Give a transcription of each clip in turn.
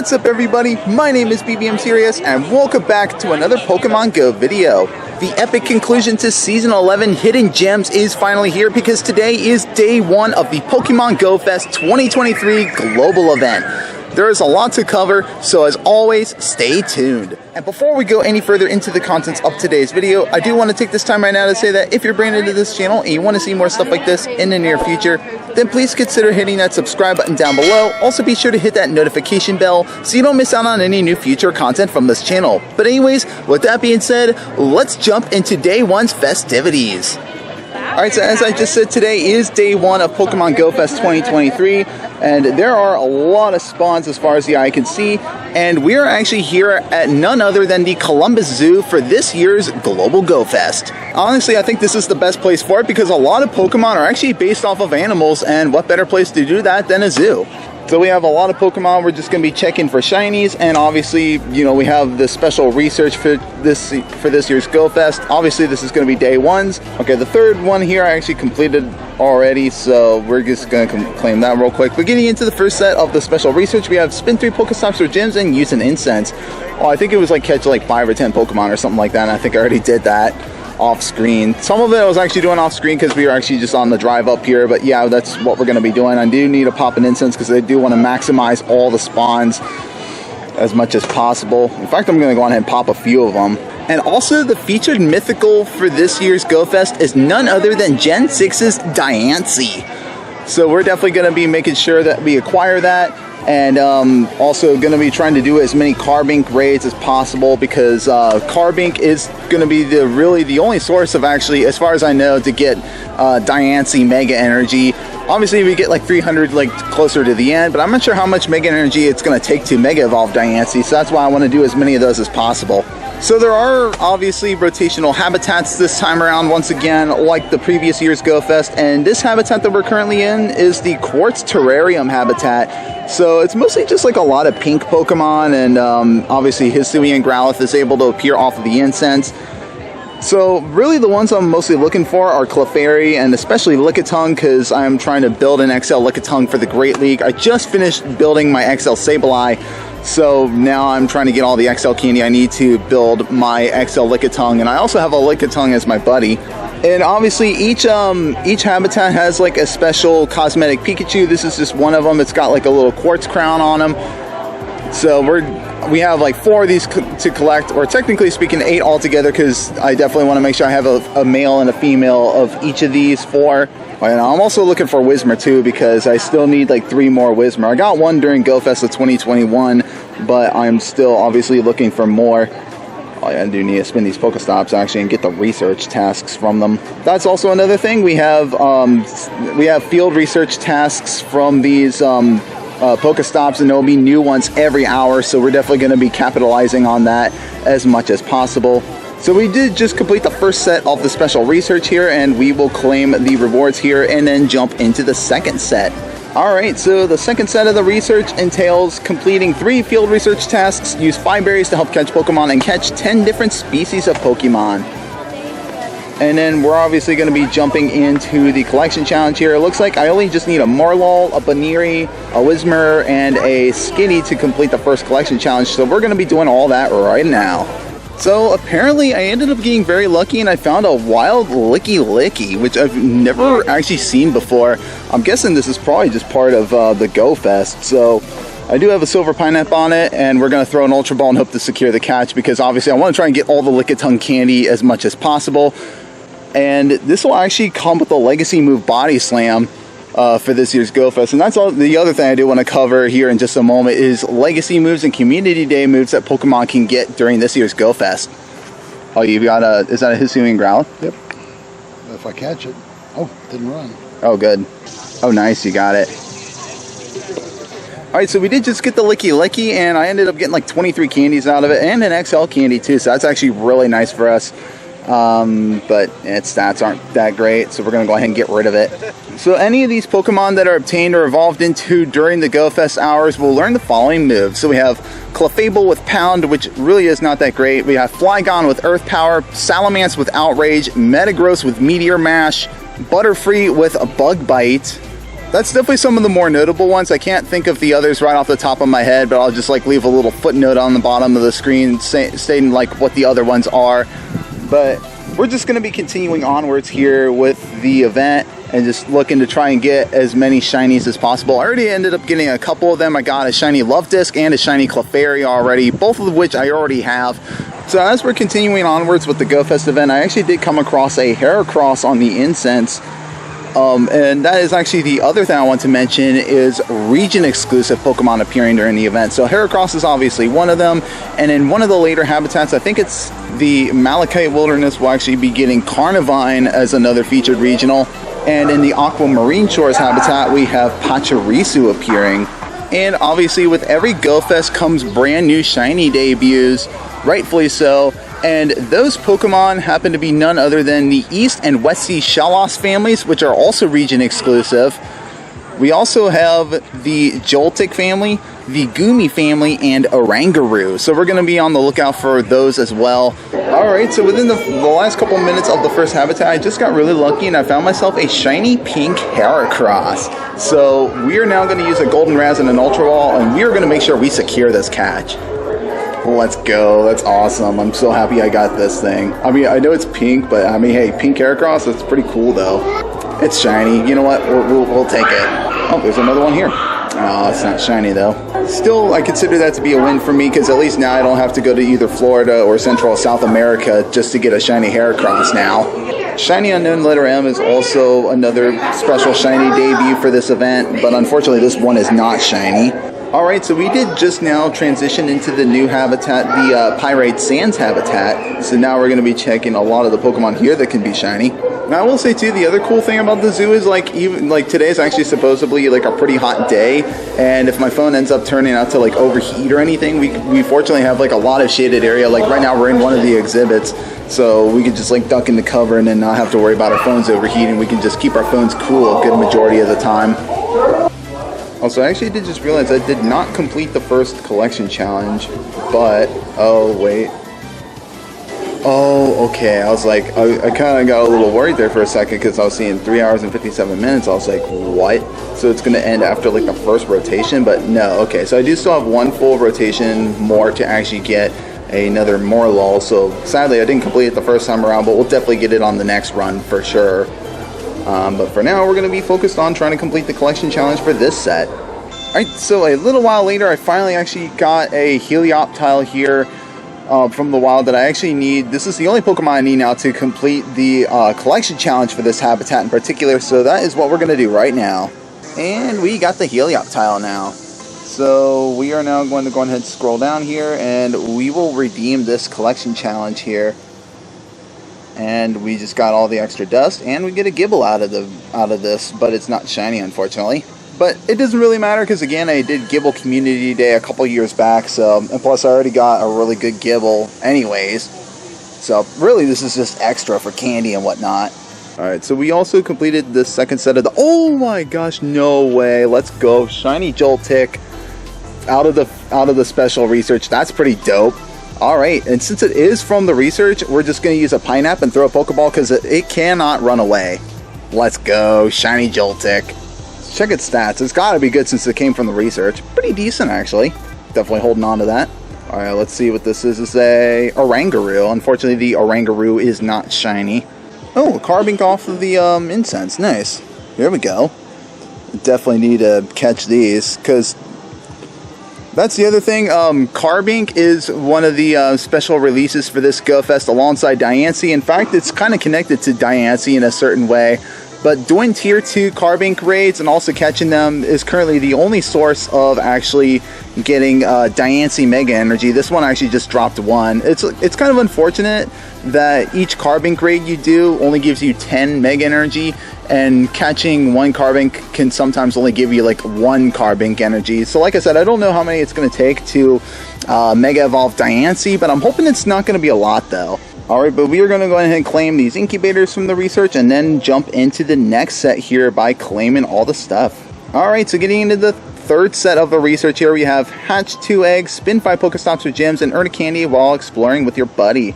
What's up everybody, my name is BVMSerious and welcome back to another Pokemon Go video. The epic conclusion to Season 11 Hidden Gems is finally here because today is day one of the Pokemon Go Fest 2023 global event. There is a lot to cover, so as always, stay tuned. And before we go any further into the contents of today's video, I do want to take this time right now to say that if you're brand new to this channel and you want to see more stuff like this in the near future, then please consider hitting that subscribe button down below. Also be sure to hit that notification bell so you don't miss out on any new future content from this channel. But anyways, with that being said, let's jump into day one's festivities. Alright, so as I just said, today is day one of Pokemon Go Fest 2023, and there are a lot of spawns as far as the eye can see, and we are actually here at none other than the Columbus Zoo for this year's Global Go Fest. Honestly, I think this is the best place for it because a lot of Pokemon are actually based off of animals, and what better place to do that than a zoo? So we have a lot of Pokemon. We're just going to be checking for shinies, and obviously, you know, we have the special research for this year's Go Fest. Obviously, this is going to be day ones. Okay, the third one here I actually completed already, so we're just going to claim that real quick. But getting into the first set of the special research, we have spin 3 Pokestops for gyms and use an incense. Oh, I think it was like catch like 5 or 10 Pokemon or something like that, and I think I already did that off screen. Some of it I was actually doing off screen because we were actually just on the drive up here, but yeah, that's what we're going to be doing. I do need to pop an incense because I do want to maximize all the spawns as much as possible. In fact, I'm going to go ahead and pop a few of them. And also, the featured mythical for this year's Go Fest is none other than Gen 6's Diancie. So we're definitely going to be making sure that we acquire that. And also going to be trying to do as many Carbink raids as possible because Carbink is going to be really the only source of actually, as far as I know, to get Diancie Mega Energy. Obviously we get like 300 like closer to the end, but I'm not sure how much Mega Energy it's going to take to Mega Evolve Diancie, so that's why I want to do as many of those as possible. So there are obviously rotational habitats this time around once again, like the previous year's Go Fest, and this habitat that we're currently in is the Quartz Terrarium habitat. So it's mostly just like a lot of pink Pokemon, and obviously Hisuian Growlithe is able to appear off of the incense. So really the ones I'm mostly looking for are Clefairy and especially Lickitung, because I'm trying to build an XL Lickitung for the Great League. I just finished building my XL Sableye, so now I'm trying to get all the XL candy I need to build my XL Lickitung, and I also have a Lickitung as my buddy. And obviously each habitat has like a special cosmetic Pikachu. This is just one of them. It's got like a little quartz crown on him. So we have like 4 of these to collect, or technically speaking 8 altogether, because I definitely want to make sure I have a male and a female of each of these 4. And I'm also looking for Whismur too, because I still need like 3 more Whismur. I got one during Go Fest of 2021, but I'm still obviously looking for more. I do need to spin these Pokestops actually and get the research tasks from them. That's also another thing. We have field research tasks from these Pokestops, and there will be new ones every hour, so we're definitely going to be capitalizing on that as much as possible. So we did just complete the first set of the special research here, and we will claim the rewards here and then jump into the second set. Alright, so the second set of the research entails completing 3 field research tasks, use 5 berries to help catch Pokemon, and catch 10 different species of Pokemon. And then we're obviously going to be jumping into the collection challenge here. It looks like I only just need a Marlol, a Baniri, a Whismur, and a Skitty to complete the first collection challenge, so we're going to be doing all that right now. So apparently I ended up getting very lucky and I found a wild Licky, which I've never actually seen before. I'm guessing this is probably just part of the Go Fest. So I do have a silver pineapple on it, and we're going to throw an Ultra Ball and hope to secure the catch, because obviously I want to try and get all the Lickitung candy as much as possible. And this will actually come with a legacy move Body Slam for this year's Go Fest. And that's all. The other thing I do want to cover here in just a moment is legacy moves and community day moves that Pokemon can get during this year's Go Fest. Oh, you've got is that a Hisuian Growlithe? Yep. If I catch it. Oh, didn't run. Oh, good. Oh, nice, you got it. Alright, so we did just get the Licky, and I ended up getting like 23 candies out of it, and an XL candy too, so that's actually really nice for us. But its stats aren't that great, so we're going to go ahead and get rid of it. So any of these Pokemon that are obtained or evolved into during the Go Fest hours will learn the following moves. So we have Clefable with Pound, which really is not that great. We have Flygon with Earth Power, Salamence with Outrage, Metagross with Meteor Mash, Butterfree with a Bug Bite, that's definitely some of the more notable ones. I can't think of the others right off the top of my head, but I'll just like leave a little footnote on the bottom of the screen stating like what the other ones are. But we're just going to be continuing onwards here with the event and just looking to try and get as many shinies as possible. I already ended up getting a couple of them. I got a shiny Love Disc and a shiny Clefairy already, both of which I already have. So as we're continuing onwards with the GoFest event, I actually did come across a Heracross on the incense. And that is actually the other thing I want to mention is region exclusive Pokemon appearing during the event. So Heracross is obviously one of them, and in one of the later habitats, I think it's the Malachite Wilderness, will actually be getting Carnivine as another featured regional. And in the Aquamarine Shores habitat, we have Pachirisu appearing. And obviously with every GoFest comes brand new shiny debuts, rightfully so. And those Pokemon happen to be none other than the East and West Sea Shellos families, which are also region exclusive. We also have the Joltik family, the Goomy family, and Oranguru. So we're going to be on the lookout for those as well. Alright, so within the last couple minutes of the first habitat, I just got really lucky and I found myself a shiny pink Heracross. So we are now going to use a Golden Raz and an Ultra Ball, and we are going to make sure we secure this catch. Let's go. That's awesome. I'm so happy I got this thing. I mean, I know it's pink, but I mean, hey, pink Heracross, that's pretty cool though. It's shiny. You know what? We'll take it. Oh, there's another one here. Oh, it's not shiny though. Still, I consider that to be a win for me because at least now I don't have to go to either Florida or Central or South America just to get a shiny Heracross now. Shiny Unknown Letter M is also another special shiny debut for this event, but unfortunately this one is not shiny. Alright, so we did just now transition into the new habitat, the Pyrite Sands habitat. So now we're going to be checking a lot of the Pokemon here that can be shiny. Now I will say too, the other cool thing about the zoo is like even like today is actually supposedly like a pretty hot day, and if my phone ends up turning out to like overheat or anything, we fortunately have like a lot of shaded area. Like right now we're in one of the exhibits, so we can just like duck in the cover and then not have to worry about our phones overheating. We can just keep our phones cool a good majority of the time. Also, I actually did just realize I did not complete the first collection challenge, but, oh, wait. Oh, okay, I was like, I kind of got a little worried there for a second because I was seeing 3 hours and 57 minutes. I was like, what? So it's going to end after like the first rotation, but no, okay. So I do still have one full rotation more to actually get another Morlul. So sadly, I didn't complete it the first time around, but we'll definitely get it on the next run for sure. But for now, we're going to be focused on trying to complete the collection challenge for this set. Alright, so a little while later, I finally actually got a Helioptile here from the wild that I actually need. This is the only Pokemon I need now to complete the collection challenge for this habitat in particular, so that is what we're going to do right now. And we got the Helioptile now. So we are now going to go ahead and scroll down here, and we will redeem this collection challenge here. And we just got all the extra dust, and we get a Gibble out of this, but it's not shiny, unfortunately. But it doesn't really matter because, again, I did Gibble Community Day a couple years back, so, and plus I already got a really good Gibble anyways. So really this is just extra for candy and whatnot. Alright, so we also completed the second set of the, oh my gosh, no way, let's go, shiny Joltik out of the special research. That's pretty dope. Alright, and since it is from the research, we're just going to use a Pineapple and throw a Pokeball because it cannot run away. Let's go, shiny Joltik. Check its stats. It's got to be good since it came from the research. Pretty decent, actually. Definitely holding on to that. Alright, let's see what this is. It's a Oranguru. Unfortunately, the Oranguru is not shiny. Oh, a Carbink off of the incense. Nice. Here we go. Definitely need to catch these because that's the other thing. Carbink is one of the special releases for this GoFest alongside Diancie. In fact, it's kind of connected to Diancie in a certain way. But doing tier 2 Carbink raids and also catching them is currently the only source of actually getting Diancie Mega Energy. This one actually just dropped one. It's kind of unfortunate that each Carbink raid you do only gives you 10 Mega Energy, and catching one Carbink can sometimes only give you like one Carbink Energy. So like I said, I don't know how many it's going to take to Mega Evolve Diancie, but I'm hoping it's not going to be a lot though. Alright, but we are going to go ahead and claim these incubators from the research and then jump into the next set here by claiming all the stuff. Alright, so getting into the third set of the research here, we have hatch 2 eggs, spin 5 Pokestops with gems, and earn a candy while exploring with your buddy.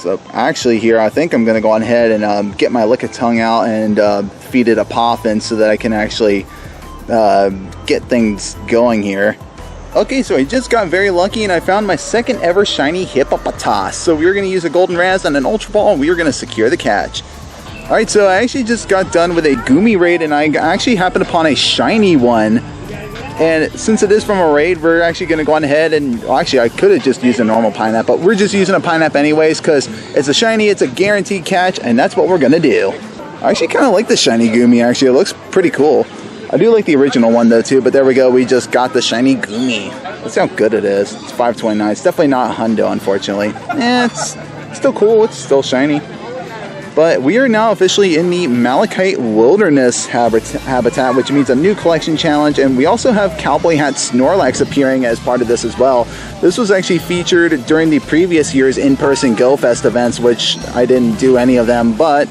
So actually here, I think I'm going to go ahead and get my Lickitung out and feed it a poffin so that I can actually get things going here. Okay, so I just got very lucky and I found my second ever shiny hippopotas. So we were going to use a golden raz and an ultra ball and we were going to secure the catch. Alright, so I actually just got done with a Goomy raid and I actually happened upon a shiny one. And since it is from a raid, we're actually going to go on ahead and, well, actually I could have just used a normal pineapple, but we're just using a pineapple anyways because it's a shiny, it's a guaranteed catch, and that's what we're going to do. I actually kind of like the shiny Goomy, actually. It looks pretty cool. I do like the original one though too, but there we go. We just got the shiny Goomy. Let's see how good it is. It's 529. It's definitely not hundo, unfortunately. It's still cool. It's still shiny. But we are now officially in the Malachite Wilderness habitat, which means a new collection challenge. And we also have Cowboy Hat Snorlax appearing as part of this as well. This was actually featured during the previous year's in-person GoFest events, which I didn't do any of them, but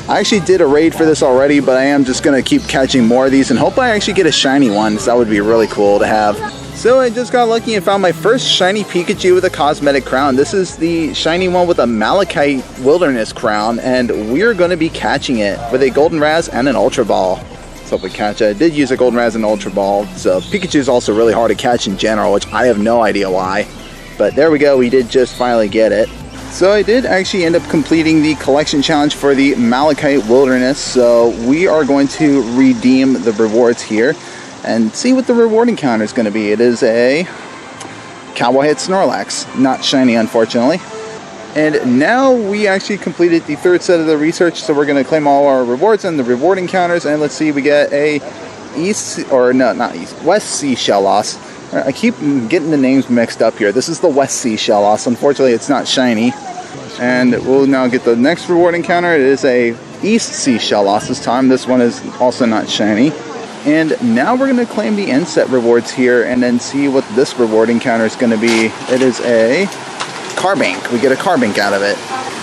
I actually did a raid for this already, but I am just going to keep catching more of these and hope I actually get a shiny one, so that would be really cool to have. So I just got lucky and found my first shiny Pikachu with a cosmetic crown. This is the shiny one with a Malachite Wilderness crown, and we're going to be catching it with a golden raz and an ultra ball. Let's hope we catch it. I did use a golden raz and ultra ball, so Pikachu is also really hard to catch in general, which I have no idea why. But there we go, we did just finally get it. So I did actually end up completing the collection challenge for the Malachite Wilderness, so we are going to redeem the rewards here and see what the reward encounter is going to be. It is a Cowboy Hat Snorlax, not shiny unfortunately. And now we actually completed the third set of the research, so we're going to claim all our rewards and the reward encounters, and let's see, we get a West Sea Shellos. I keep getting the names mixed up here. This is the West Sea Shellos. Unfortunately, it's not shiny. And we'll now get the next reward encounter. It is a East Sea Shellos this time. This one is also not shiny. And now we're going to claim the end set rewards here and then see what this reward encounter is going to be. It is a Carbink. We get a Carbink out of it.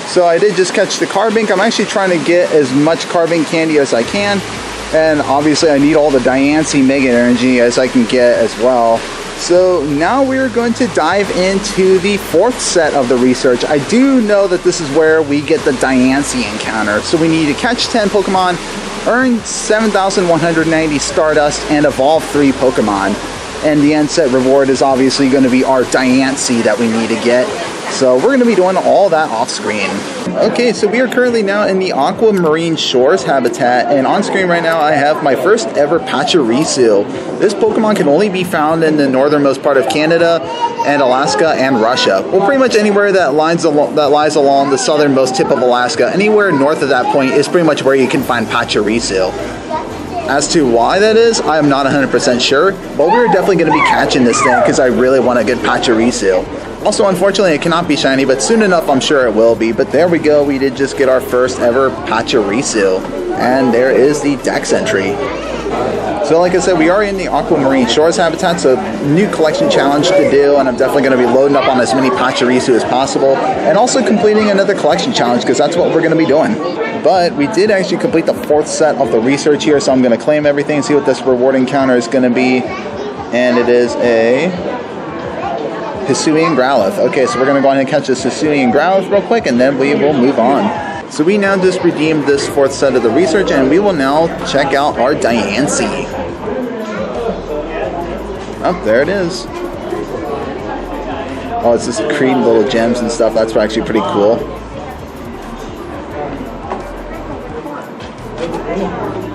So I did just catch the Carbink. I'm actually trying to get as much Carbink candy as I can. And obviously I need all the Diancie Mega Energy as I can get as well. So now we're going to dive into the fourth set of the research. I do know that this is where we get the Diancie encounter. So we need to catch 10 Pokemon, earn 7,190 Stardust, and evolve 3 Pokemon. And the end set reward is obviously going to be our Diancie that we need to get. So we're going to be doing all that off screen. Okay, so we are currently now in the Aquamarine Shores habitat, and on screen right now I have my first ever Pachirisu. This Pokemon can only be found in the northernmost part of Canada and Alaska and Russia. Well, pretty much anywhere that lies along the southernmost tip of Alaska. Anywhere north of that point is pretty much where you can find Pachirisu. As to why that is, I am not 100% sure, but we're definitely going to be catching this thing because I really want a good Pachirisu. Also, unfortunately, it cannot be shiny, but soon enough, I'm sure it will be. But there we go, we did just get our first ever Pachirisu. And there is the Dex entry. So like I said, we are in the Aquamarine Shores habitat, so new collection challenge to do, and I'm definitely going to be loading up on as many Pachirisu as possible, and also completing another collection challenge, because that's what we're going to be doing. But we did actually complete the fourth set of the research here, so I'm going to claim everything and see what this reward encounter is going to be. And it is a Hisuian Growlithe. Okay, so we're going to go ahead and catch this Hisuian Growlithe real quick, and then we will move on. So we now just redeemed this fourth set of the research, and we will now check out our Diancie. Oh, there it is. Oh, it's just creating little gems and stuff. That's actually pretty cool.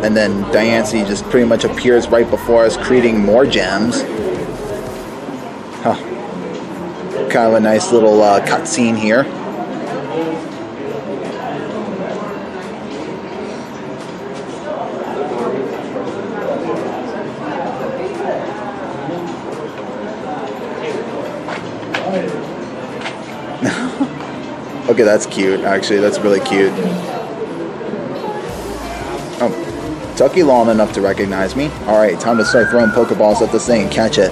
And then Diancie just pretty much appears right before us, creating more gems. Huh. Kind of a nice little cutscene here. Okay, that's cute, actually. That's really cute. Oh, took you long enough to recognize me. Alright, time to start throwing Pokeballs at this thing and catch it.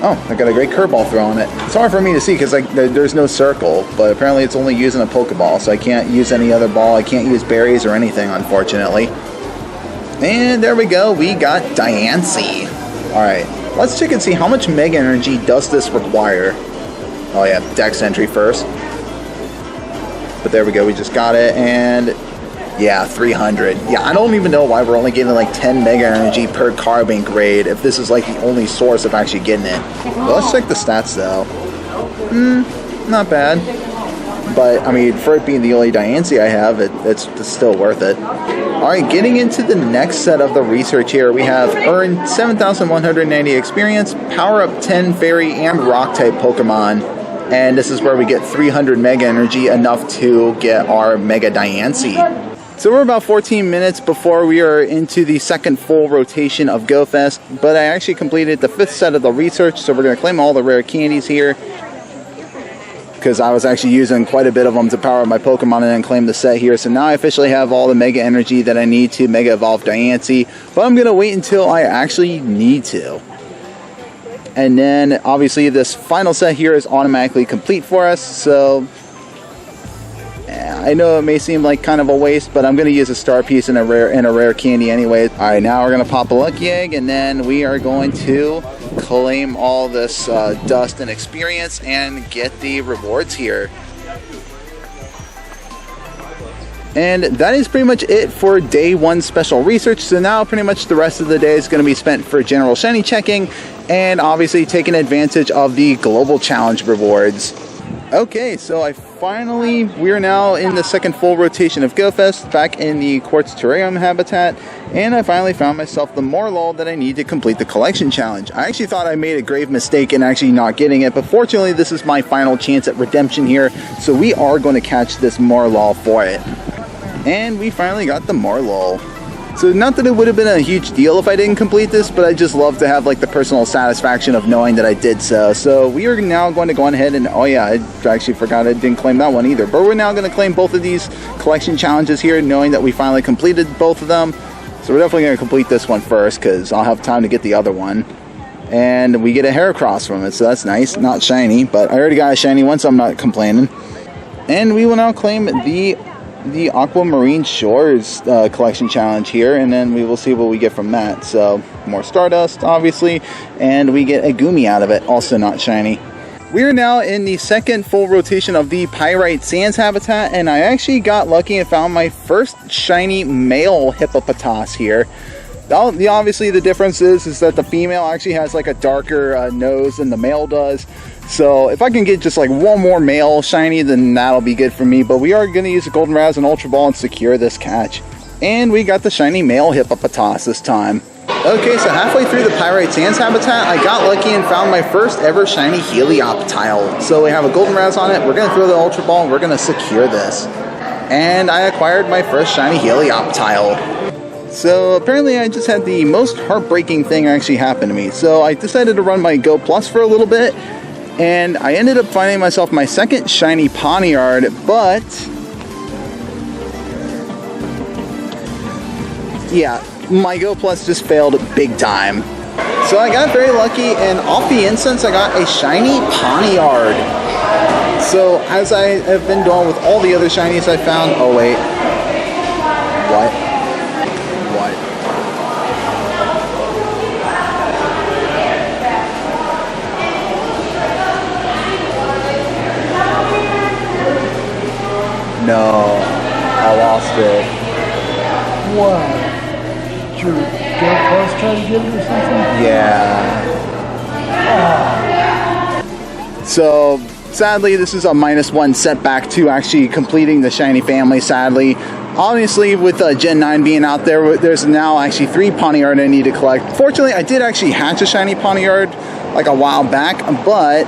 Oh, I got a great curveball throw on it. It's hard for me to see because there's no circle, but apparently it's only using a Pokeball, so I can't use any other ball. I can't use berries or anything, unfortunately. And there we go, we got Diancie. Alright, let's check and see how much Mega Energy does this require. Oh yeah, Dex entry first. But there we go, we just got it, and yeah, 300. Yeah, I don't even know why we're only getting like 10 mega energy per carbon grade if this is like the only source of actually getting it. Well, let's check the stats though. Not bad. But, I mean, for it being the only Diancie I have, it's still worth it. Alright, getting into the next set of the research here, we have earned 7,190 experience, power up 10 fairy and rock type Pokemon, and this is where we get 300 mega energy, enough to get our mega Diancie. So we're about 14 minutes before we are into the second full rotation of GoFest, but I actually completed the 5th set of the research, so we're going to claim all the rare candies here, because I was actually using quite a bit of them to power up my Pokemon and then claim the set here. So now I officially have all the Mega Energy that I need to Mega Evolve Diancie, but I'm going to wait until I actually need to. And then, obviously, this final set here is automatically complete for us, so I know it may seem like kind of a waste, but I'm going to use a star piece and a rare candy anyway. Alright, now we're going to pop a lucky egg, and then we are going to claim all this dust and experience and get the rewards here. And that is pretty much it for day 1 special research. So now pretty much the rest of the day is going to be spent for general shiny checking and obviously taking advantage of the global challenge rewards. Okay, so we're now in the second full rotation of GoFest, back in the Quartz Terrarium habitat, and I finally found myself the Morlul that I need to complete the collection challenge. I actually thought I made a grave mistake in actually not getting it, but fortunately this is my final chance at redemption here, so we are going to catch this Morlul for it. And we finally got the Morlul. So not that it would have been a huge deal if I didn't complete this, but I just love to have like the personal satisfaction of knowing that I did so. So we are now going to go on ahead and, oh yeah, I actually forgot I didn't claim that one either. But we're now going to claim both of these collection challenges here, knowing that we finally completed both of them. So we're definitely going to complete this one first, because I'll have time to get the other one. And we get a Heracross from it, so that's nice. Not shiny, but I already got a shiny one, so I'm not complaining. And we will now claim the Aquamarine Shores collection challenge here, and then we will see what we get from that. So more Stardust obviously, and we get a Gumi out of it, also not shiny. We are now in the second full rotation of the Pyrite Sands habitat, and I actually got lucky and found my first shiny male Hippopotas here. Obviously the difference is that the female actually has like a darker nose than the male does. So if I can get just like one more male shiny, then that'll be good for me. But we are going to use a Golden Raz and Ultra Ball and secure this catch. And we got the shiny male Hippopotas this time. Okay, so halfway through the Pyrite Sands habitat, I got lucky and found my first ever shiny Helioptile. So we have a Golden Raz on it, we're going to throw the Ultra Ball, and we're going to secure this. And I acquired my first shiny Helioptile. So apparently I just had the most heartbreaking thing actually happen to me. So I decided to run my Go Plus for a little bit, and I ended up finding myself my second shiny Pawniard, but yeah, my Go Plus just failed big time. So I got very lucky, and off the incense I got a shiny Pawniard. So as I have been doing with all the other shinies I found, oh wait, what? No, I lost it. What? Did your Go Plus try to get it or something? Yeah. Oh. So, sadly, this is a -1 setback to actually completing the shiny family, sadly. Obviously, with Gen 9 being out there, there's now actually 3 Pawniard I need to collect. Fortunately, I did actually hatch a shiny Pawniard like a while back, but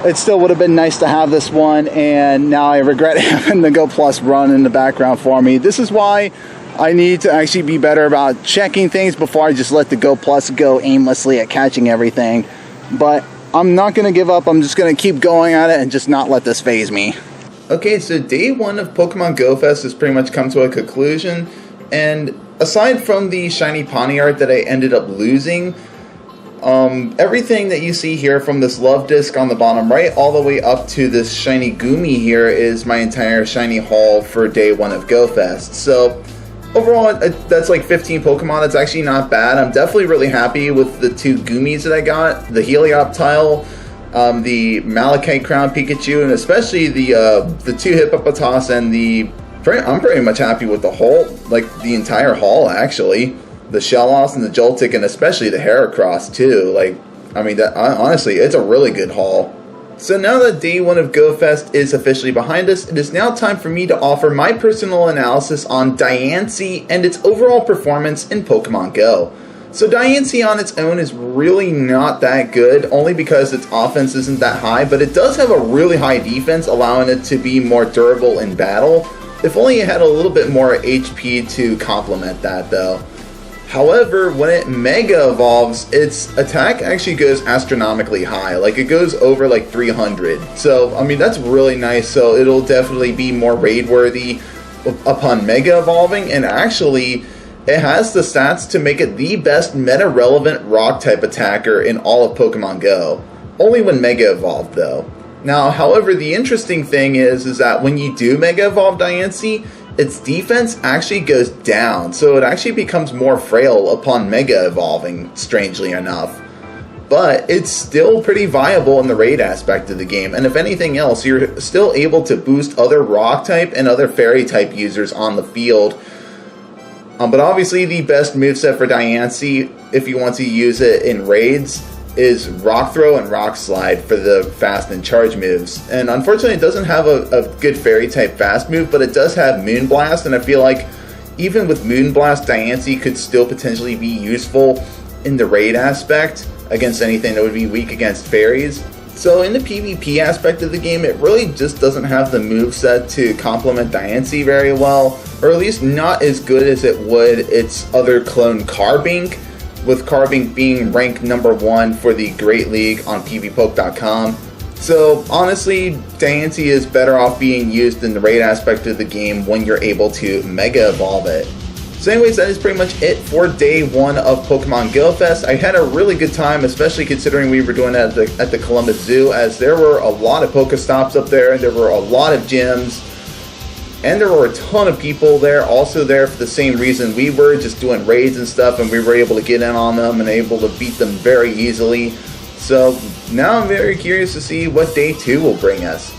it still would have been nice to have this one, and now I regret having the Go Plus run in the background for me. This is why I need to actually be better about checking things before I just let the Go Plus go aimlessly at catching everything. But I'm not going to give up. I'm just going to keep going at it and just not let this phase me. Okay, so day 1 of Pokemon Go Fest has pretty much come to a conclusion, and aside from the shiny Pawniard that I ended up losing, everything that you see here from this love disc on the bottom right all the way up to this shiny Gumi here is my entire shiny haul for day 1 of Go Fest. So overall, that's like 15 Pokemon. It's actually not bad. I'm definitely really happy with the 2 Gumis that I got. The Helioptile the Malachite Crown Pikachu, and especially the two Hippopotas and I'm pretty much happy with the whole, like the entire haul actually. The Shellos and the Joltik, and especially the Heracross too. Like, I mean, honestly, it's a really good haul. So now that day one of GoFest is officially behind us, it is now time for me to offer my personal analysis on Diancie and its overall performance in Pokemon Go. So Diancie on its own is really not that good, only because its offense isn't that high, but it does have a really high defense, allowing it to be more durable in battle. If only it had a little bit more HP to complement that though. However, when it Mega Evolves, its attack actually goes astronomically high. Like, it goes over like 300. So, I mean, that's really nice. So, it'll definitely be more raid worthy upon Mega Evolving. And actually, it has the stats to make it the best meta-relevant rock-type attacker in all of Pokemon Go. Only when Mega Evolved, though. Now, however, the interesting thing is that when you do Mega Evolve Diancie, its defense actually goes down, so it actually becomes more frail upon Mega Evolving, strangely enough. But it's still pretty viable in the raid aspect of the game, and if anything else, you're still able to boost other Rock-type and other Fairy-type users on the field. But obviously the best moveset for Diancie, if you want to use it in raids, is Rock Throw and Rock Slide for the fast and charge moves. And unfortunately it doesn't have a good fairy type fast move, but it does have Moon Blast, and I feel like even with Moon Blast, Diancie could still potentially be useful in the raid aspect against anything that would be weak against fairies. So in the PvP aspect of the game, it really just doesn't have the moveset to complement Diancie very well, or at least not as good as it would its other clone Carbink, with Carbink being ranked #1 for the Great League on PvPoke.com. So honestly, Diancie is better off being used in the raid aspect of the game when you're able to Mega Evolve it. So anyways, that is pretty much it for day one of Pokemon Go Fest. I had a really good time, especially considering we were doing it at the Columbus Zoo, as there were a lot of Pokestops up there, and there were a lot of gyms. And there were a ton of people there, also there for the same reason we were, just doing raids and stuff, and we were able to get in on them and able to beat them very easily. So now I'm very curious to see what day 2 will bring us.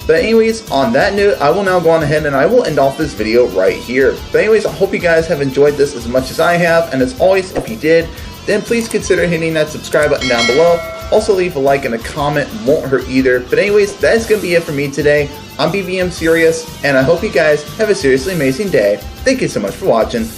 But anyways, on that note, I will now go on ahead and I will end off this video right here. But anyways, I hope you guys have enjoyed this as much as I have, and as always, if you did, then please consider hitting that subscribe button down below. Also leave a like and a comment, won't hurt either. But anyways, that is going to be it for me today. I'm BVMSerious, and I hope you guys have a seriously amazing day. Thank you so much for watching.